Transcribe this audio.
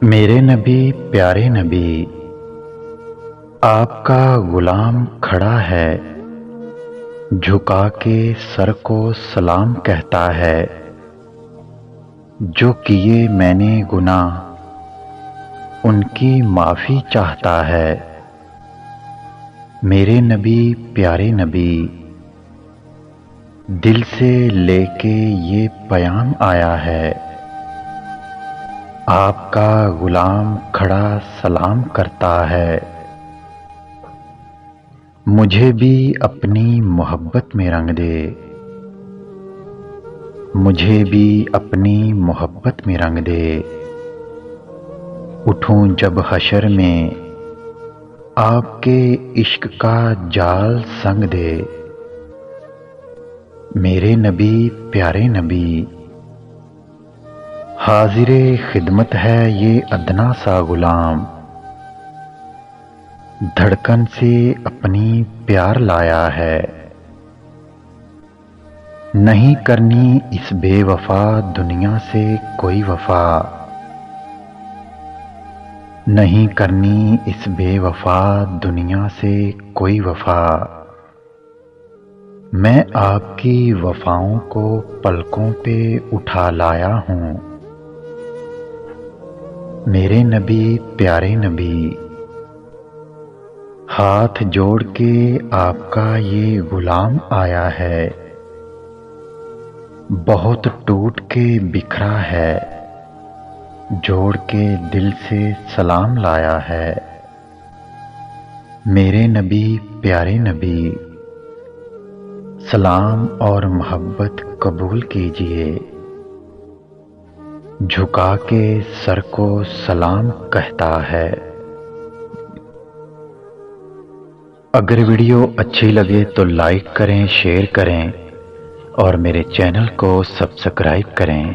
میرے نبی پیارے نبی، آپ کا غلام کھڑا ہے، جھکا کے سر کو سلام کہتا ہے۔ جو کیے میں نے گناہ ان کی معافی چاہتا ہے۔ میرے نبی پیارے نبی، دل سے لے کے یہ پیام آیا ہے، آپ کا غلام کھڑا سلام کرتا ہے۔ مجھے بھی اپنی محبت میں رنگ دے، مجھے بھی اپنی محبت میں رنگ دے، اٹھوں جب حشر میں آپ کے عشق کا جال سنگ دے۔ میرے نبی پیارے نبی، حاضر خدمت ہے یہ ادنا سا غلام، دھڑکن سے اپنی پیار لایا ہے۔ نہیں کرنی اس بے وفا دنیا سے کوئی وفا، نہیں کرنی اس بے وفا دنیا سے کوئی وفا، میں آپ کی وفاؤں کو پلکوں پہ اٹھا لایا ہوں۔ میرے نبی پیارے نبی، ہاتھ جوڑ کے آپ کا یہ غلام آیا ہے، بہت ٹوٹ کے بکھرا ہے، جوڑ کے دل سے سلام لایا ہے۔ میرے نبی پیارے نبی، سلام اور محبت قبول کیجئے، جھکا کے سر کو سلام کہتا ہے۔ اگر ویڈیو اچھی لگے تو لائک کریں، شیئر کریں اور میرے چینل کو سبسکرائب کریں۔